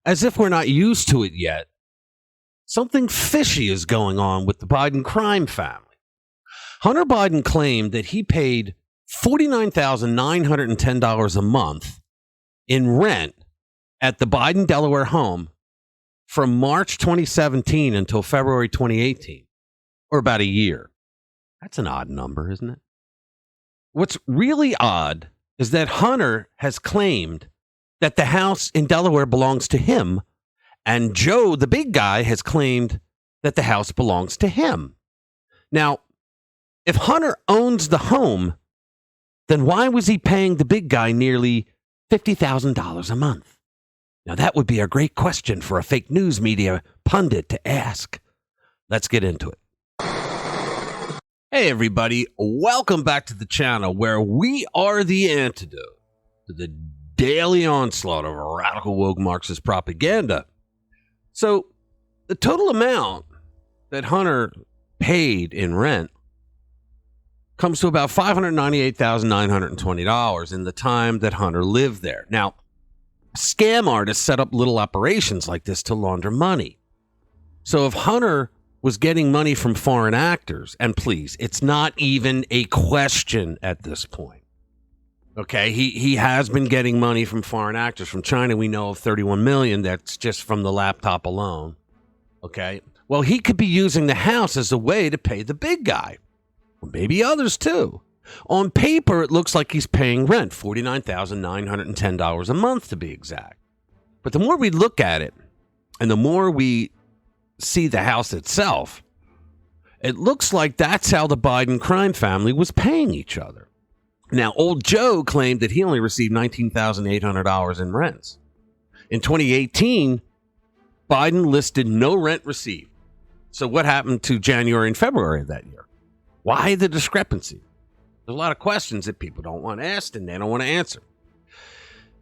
as if we're not used to it yet, something fishy is going on with the Biden crime family. Hunter Biden claimed that he paid $49,910 a month in rent at the Biden Delaware home from March 2017 until February 2018, or about a year. That's an odd number, isn't it? What's really odd is that Hunter has claimed that the house in Delaware belongs to him, and Joe, the big guy, has claimed that the house belongs to him. Now, if Hunter owns the home, then why was he paying the big guy nearly $50,000 a month? Now, that would be a great question for a fake news media pundit to ask. Let's get into it. Hey, everybody. Welcome back to the channel where we are the antidote to the daily onslaught of radical woke Marxist propaganda. So, the total amount that Hunter paid in rent comes to about $598,920 in the time that Hunter lived there. Now, scam artists set up little operations like this to launder money. So if Hunter was getting money from foreign actors, and please, it's not even a question at this point. Okay, he has been getting money from foreign actors. From China, we know of 31 million. That's just from the laptop alone. Okay, well, he could be using the house as a way to pay the big guy. Maybe others too. On paper, it looks like he's paying rent, $49,910 a month to be exact. But the more we look at it, and the more we see the house itself, it looks like that's how the Biden crime family was paying each other. Now, old Joe claimed that he only received $19,800 in rents. In 2018, Biden listed no rent received. So what happened to January and February of that year? Why the discrepancy? There's a lot of questions that people don't want asked and they don't want to answer.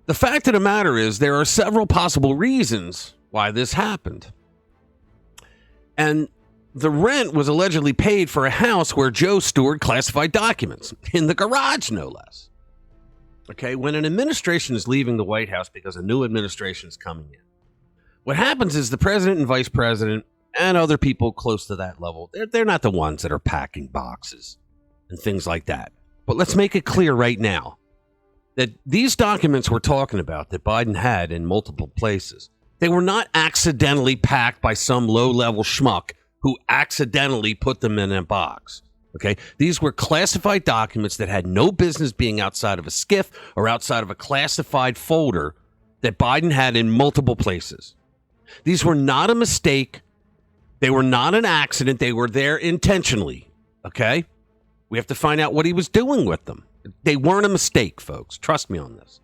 The fact of the matter is there are several possible reasons why this happened. And the rent was allegedly paid for a house where Joe stored classified documents, in the garage no less. Okay, when an administration is leaving the White House because a new administration is coming in, what happens is the president and vice president and other people close to that level, they're not the ones that are packing boxes and things like that. But let's make it clear right now that these documents we're talking about that Biden had in multiple places, they were not accidentally packed by some low-level schmuck who accidentally put them in a box. Okay? These were classified documents that had no business being outside of a SCIF or outside of a classified folder that Biden had in multiple places. These were not a mistake. They were not an accident. They were there intentionally, okay? We have to find out what he was doing with them. They weren't a mistake, folks. Trust me on this.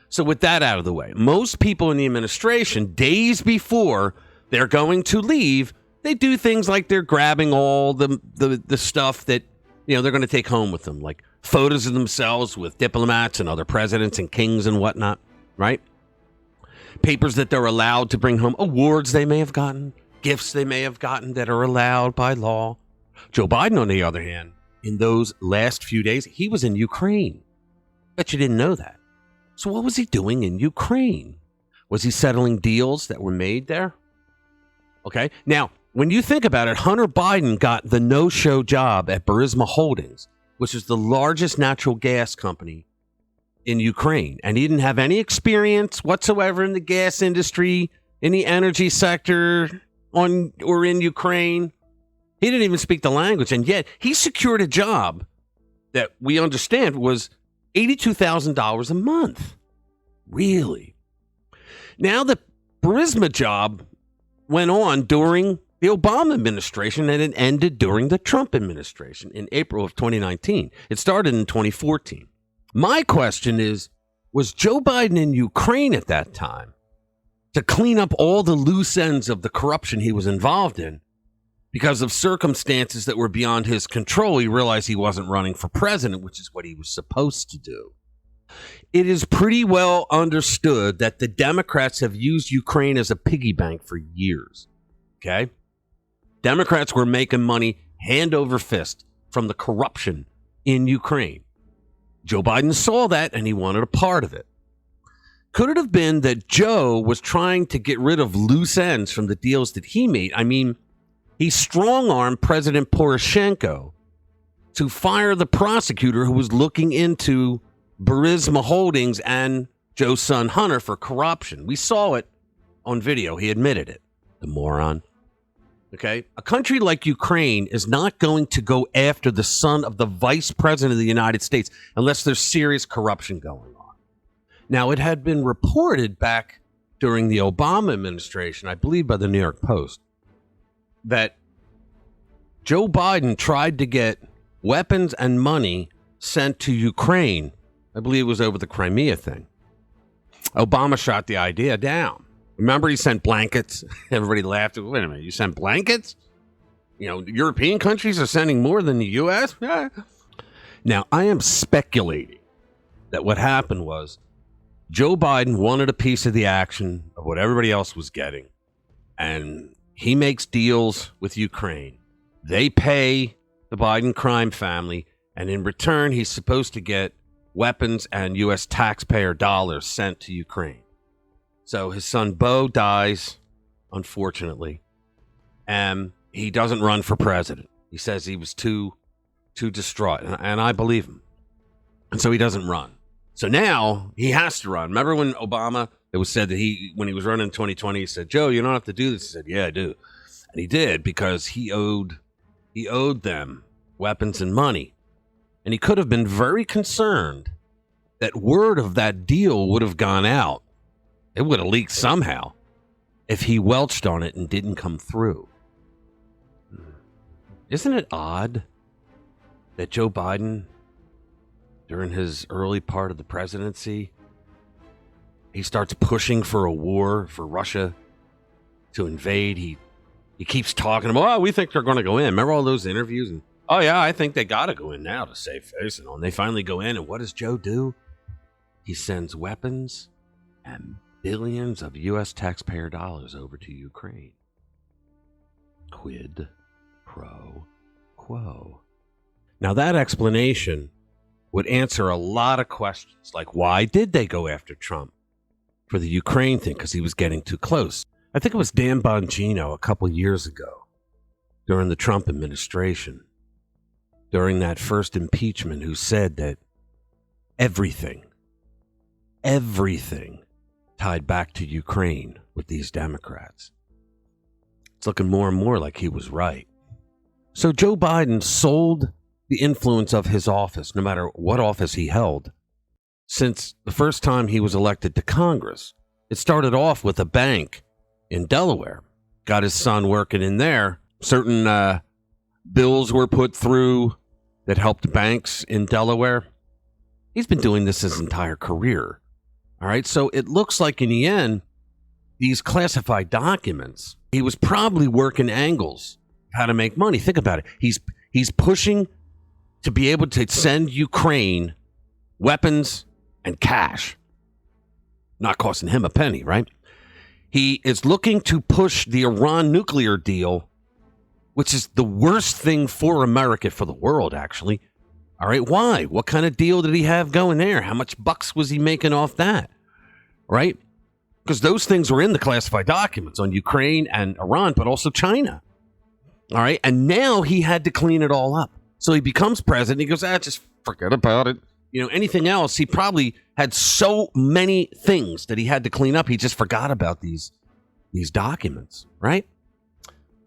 So with that out of the way, most people in the administration, days before they're going to leave, they do things like they're grabbing all the stuff that, you know, they're going to take home with them, like photos of themselves with diplomats and other presidents and kings and whatnot, right? Papers that they're allowed to bring home, awards they may have gotten, gifts they may have gotten that are allowed by law. Joe Biden, on the other hand, in those last few days, he was in Ukraine. Bet you didn't know that. So what was he doing in Ukraine? Was he settling deals that were made there? Okay. Now, when you think about it, Hunter Biden got the no-show job at Burisma Holdings, which is the largest natural gas company in Ukraine. And he didn't have any experience whatsoever in the gas industry, in the energy sector, or in Ukraine. He didn't even speak the language, and yet he secured a job that we understand was $82,000 a month. Really? Now the Burisma job went on during the Obama administration, and it ended during the Trump administration in April of 2019. It started in 2014. My question is, was Joe Biden in Ukraine at that time to clean up all the loose ends of the corruption he was involved in? Because of circumstances that were beyond his control, he realized he wasn't running for president, which is what he was supposed to do. It is pretty well understood that the Democrats have used Ukraine as a piggy bank for years. Okay? Democrats were making money hand over fist from the corruption in Ukraine. Joe Biden saw that and he wanted a part of it. Could it have been that Joe was trying to get rid of loose ends from the deals that he made? I mean, he strong-armed President Poroshenko to fire the prosecutor who was looking into Burisma Holdings and Joe's son Hunter for corruption. We saw it on video. He admitted it, the moron. Okay? A country like Ukraine is not going to go after the son of the vice president of the United States unless there's serious corruption going on. Now, it had been reported back during the Obama administration, I believe by the New York Post, that Joe Biden tried to get weapons and money sent to Ukraine. I believe it was over the Crimea thing. Obama shot the idea down. Remember, he sent blankets. Everybody laughed. Wait a minute, you sent blankets? You know, European countries are sending more than the U.S.? Now, I am speculating that what happened was Joe Biden wanted a piece of the action of what everybody else was getting. And he makes deals with Ukraine. They pay the Biden crime family, and in return, he's supposed to get weapons and U.S. taxpayer dollars sent to Ukraine. So his son Beau dies, unfortunately, and he doesn't run for president. He says he was too distraught, and I believe him. And so he doesn't run. So now he has to run. Remember when Obama, it was said that when he was running in 2020, he said, Joe, you don't have to do this. He said, yeah, I do. And he did, because he owed them weapons and money. And he could have been very concerned that word of that deal would have gone out. It would have leaked somehow if he welched on it and didn't come through. Isn't it odd that Joe Biden, during his early part of the presidency, he starts pushing for a war for Russia to invade? He keeps talking about, we think they're going to go in. Remember all those interviews? And, oh, yeah, I think they got to go in now to save face. And they finally go in. And what does Joe do? He sends weapons and billions of U.S. taxpayer dollars over to Ukraine. Quid pro quo. Now, that explanation would answer a lot of questions, like why did they go after Trump for the Ukraine thing? Because he was getting too close. I think it was Dan Bongino a couple years ago during the Trump administration, during that first impeachment, who said that everything tied back to Ukraine with these Democrats. It's looking more and more like he was right. So Joe Biden sold the influence of his office, no matter what office he held, since the first time he was elected to Congress. It started off with a bank in Delaware. Got his son working in there. Certain bills were put through that helped banks in Delaware. He's been doing this his entire career. All right, so it looks like in the end, these classified documents, he was probably working angles of how to make money. Think about it. He's pushing to be able to send Ukraine weapons and cash. Not costing him a penny, right? He is looking to push the Iran nuclear deal, which is the worst thing for America, for the world, actually. All right, why? What kind of deal did he have going there? How much bucks was he making off that? Right? Because those things were in the classified documents on Ukraine and Iran, but also China. All right, and now he had to clean it all up. So he becomes president. He goes, just forget about it. You know, anything else, he probably had so many things that he had to clean up. He just forgot about these documents, right?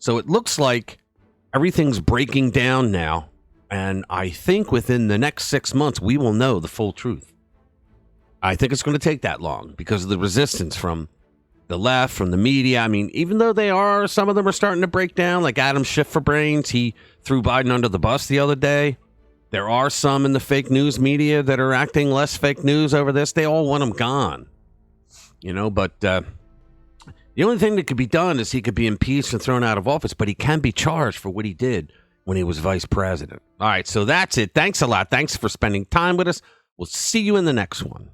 So it looks like everything's breaking down now. And I think within the next 6 months, we will know the full truth. I think it's going to take that long because of the resistance from the left, from the media. I mean, even though some of them are starting to break down, like Adam Schiff for Brains, he threw Biden under the bus the other day. There are some in the fake news media that are acting less fake news over this. They all want him gone. You know, but the only thing that could be done is he could be impeached and thrown out of office, but he can be charged for what he did when he was vice president. All right, so that's it. Thanks a lot. Thanks for spending time with us. We'll see you in the next one.